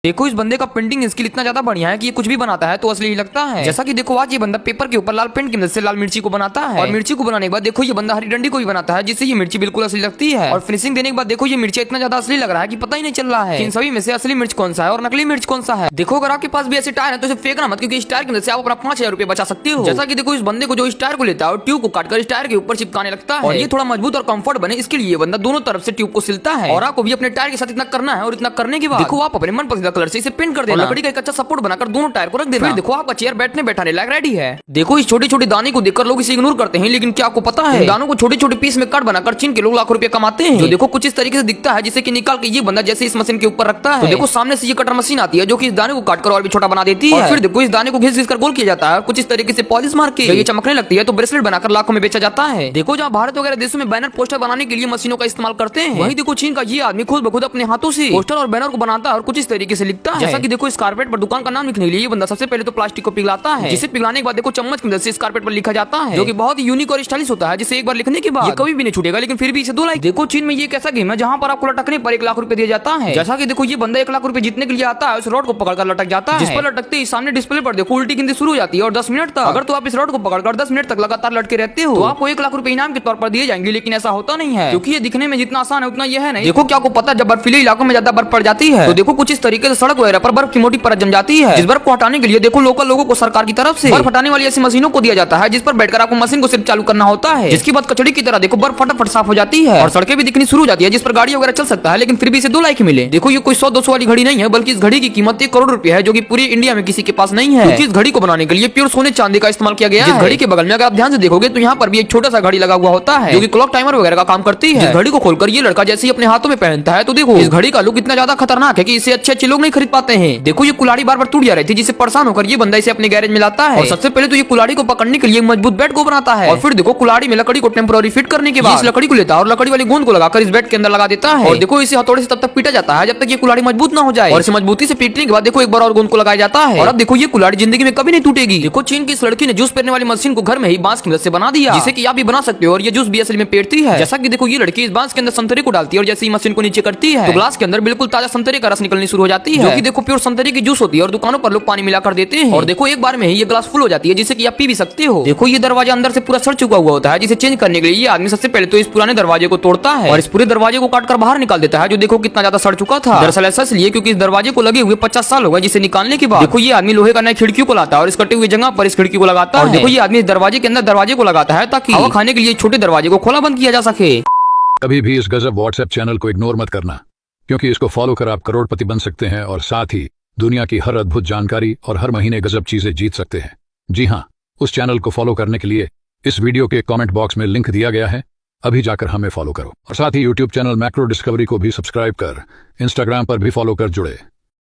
देखो इस बंदे का पेंटिंग स्किल इतना ज्यादा बढ़िया है कि ये कुछ भी बनाता है तो असली ही लगता है। जैसा कि देखो आज ये बंदा पेपर के ऊपर लाल पेंट की मदद से लाल मिर्ची को बनाता है और मिर्ची को बनाने के बाद देखो ये बंदा हरी डंडी को भी बनाता है जिससे ये मिर्ची बिल्कुल असली लगती है। और फिनिशिंग देने के बाद देखो ये मिर्ची इतना ज्यादा असली लग रहा है कि पता ही नहीं चल रहा है इन सभी में से असली मिर्च कौन सा है और नकली मिर्च कौन सा है। देखो अगर आपके पास भी ऐसे टायर है तो फेंकना मत, क्योंकि इस टायर की मदद से आप अपना 5000 रुपए बचा सकते हो। जैसा कि देखो इस बंदे को जो इस टायर को लेता है और ट्यूब को काटकर इस टायर के ऊपर चिपकाने लगता है और ये थोड़ा मजबूत और कंफर्ट बने इसके लिए बंदा दोनों तरफ से ट्यूब को सिलता है। और आपको भी अपने टायर के साथ इतना करना है और इतना करने के बाद देखो आप अपने मन पसंदीदा कलर से इसे पेंट कर देना। लकड़ी का एक अच्छा सपोर्ट बनाकर दोनों टायर को रख देना। फिर देखो आपका चेयर बैठने बैठाने लायक रेडी है। देखो इस छोटे छोटे दाने को देखकर लोग इसे इग्नोर करते हैं, लेकिन क्या आपको पता है दानों को छोटे छोटे पीस में कट बनाकर छीन के लोग लाखों रुपए कमाते हैं। जो देखो कुछ इस तरीके से दिखता है जिसे कि निकाल के ये बंदा जैसे इस मशीन के ऊपर रखता है तो देखो सामने से ये कटर मशीन आती है जो कि इस दाने को काटकर और भी छोटा बना देती है। फिर देखो इस दाने को घिस घिस कर गोल किया जाता है और कुछ इस तरीके से पॉलिश मार के ये चमकने लगती है तो ब्रेसलेट बनाकर लाखों में बेचा जाता है। देखो जहाँ भारत वगैरह देशों में बैनर पोस्टर बनाने के लिए मशीनों का इस्तेमाल करते हैं, वहीं देखो चीन का ये आदमी खुद बखुद अपने हाथों से पोस्टर और बैनर को बनाता है और कुछ इस तरीके से लिखता है। जैसा कि देखो इस कारपेट पर दुकान का नाम लिखने के लिए ये बंदा सबसे पहले तो प्लास्टिक को पिघलाता है, जिसे पिघलाने के बाद देखो चम्मच की मदद से इस कारपेट पर लिखा जाता है जो कि बहुत ही यूनिक और स्टाइलिश होता है, जिसे एक बार लिखने के बाद ये कभी भी नहीं छूटेगा। लेकिन फिर भी इसे 2 लाख। देखो चीन में ये कैसा गेम है जहाँ पर आपको लटकने पर 1 लाख रुपए दिया जाता है। जैसा कि देखो ये बंदा 1 लाख रुपए जीतने के लिए आता है, उस रॉड को पकड़कर लटक जाता है, जिस पर लटकते ही सामने डिस्प्ले पर देखो उल्टी गिनती शुरू हो जाती है और 10 मिनट तक अगर तो आप इस रॉड को पकड़कर 10 मिनट तक लगातार लटके रहते हो तो आपको 1 लाख रुपए इनाम के तौर पर दिए जाएंगे। लेकिन ऐसा होता नहीं है क्योंकि ये दिखने में जितना आसान है उतना यह है नहीं। देखो क्या आपको पता है जब बर्फीले इलाकों में ज्यादा बर्फ पड़ जाती है तो देखो कुछ इस तरीके से सड़क वगैरह पर बर्फ की मोटी परत जम जाती है, जिस बर्फ को हटाने के लिए देखो लोकल लोगों को सरकार की तरफ से बर्फ हटाने वाली ऐसी मशीनों को दिया जाता है जिस पर बैठकर आपको मशीन को सिर्फ चालू करना होता है, जिसके बाद कचड़ी की तरह देखो बर्फ फटाफट साफ हो जाती है और सड़कें भी दिखनी शुरू हो जाती है जिस पर गाड़ी वगैरह चल सकता है। लेकिन फिर भी इसे 2 लाख मिले। देखो ये कोई 100-200 वाली घड़ी नहीं है, बल्कि इस घड़ी की कीमत 1 करोड़ रुपए है जो कि पूरी इंडिया में किसी के पास नहीं है, क्योंकि इस घड़ी को बनाने के लिए प्योर सोने चांदी का इस्तेमाल किया गया है। घड़ी के बगल में अगर आप ध्यान से देखोगे तो यहाँ पर भी एक छोटा सा घड़ी लगा हुआ होता है जो कि क्लॉक टाइमर वगैरह का काम करती है। इस घड़ी को खोलकर ये लड़का जैसे ही अपने हाथों में पहनता है तो देखो इस घड़ी का लुक इतना ज्यादा खतरनाक है कि इसे अच्छे लोग नहीं खरीद पाते हैं। देखो ये कुल्हाड़ी बार बार टूट जा रही थी, जिससे परेशान होकर ये बंदा इसे अपने गैरेज में लाता है और सबसे पहले तो ये कुल्हाड़ी को पकड़ने के लिए मजबूत बेड को बनाता है और फिर देखो कुल्हाड़ी में लकड़ी को टेम्पोररी फिट करने के बाद इस लकड़ी को लेता है और लकड़ी वाली गोंद को लगाकर इस बेड के अंदर लगा देता है और देखो इसे हथौड़े से तब तक पीटा जाता है जब तक ये कुल्हाड़ी मजबूत ना हो जाए और इसे मजबूती से पीटने के बाद देखो एक बार और गोंद को लगाया जाता है और अब देखो ये कुल्हाड़ी जिंदगी में कभी नहीं टूटेगी। देखो चीन की इस लड़की ने जूस पेरने वाली मशीन को घर में ही बांस की मदद से बना दिया, जिसे कि आप भी बना सकते हो और ये जूस भी असल में पेरती है। जैसा कि देखो ये लड़की इस बांस के अंदर संतरे को डालती है और जैसे ही मशीन को नीचे करती है तो ग्लास के अंदर बिल्कुल ताजा संतरे का रस निकलनी शुरू हो जाती है जो कि देखो प्योर संतरे की जूस होती है और दुकानों पर लोग पानी मिलाकर देते हैं और देखो एक बार में ही ये ग्लास फुल हो जाती है जिसे कि आप पी भी सकते हो। देखो ये दरवाजा अंदर से पूरा सड़ चुका हुआ होता है, जिसे चेंज करने के लिए ये आदमी सबसे पहले तो इस पुराने दरवाजे को तोड़ता है और इस पूरे दरवाजे को काटकर बाहर निकाल देता है जो देखो कितना ज्यादा सड़ चुका था। दरअसल ऐसा इसलिए क्योंकि इस दरवाजे को लगे हुए 50 साल हो गए, जिसे निकालने के बाद देखो ये आदमी लोहे का नया खिड़की को लाता है और इस कटे हुए जगह पर इस खिड़की को लगाता है और देखो ये आदमी इस दरवाजे के अंदर दरवाजे को लगाता है ताकि हवा खाने के लिए छोटे दरवाजे को खोला बंद किया जा सके। कभी भी इस गजब व्हाट्सएप चैनल को इग्नोर मत करना, क्योंकि इसको फॉलो कर आप करोड़पति बन सकते हैं और साथ ही दुनिया की हर अद्भुत जानकारी और हर महीने गजब चीजें जीत सकते हैं। जी हाँ, उस चैनल को फॉलो करने के लिए इस वीडियो के कमेंट बॉक्स में लिंक दिया गया है, अभी जाकर हमें फॉलो करो और साथ ही यूट्यूब चैनल मैक्रो डिस्कवरी को भी सब्सक्राइब कर इंस्टाग्राम पर भी फॉलो कर जुड़े।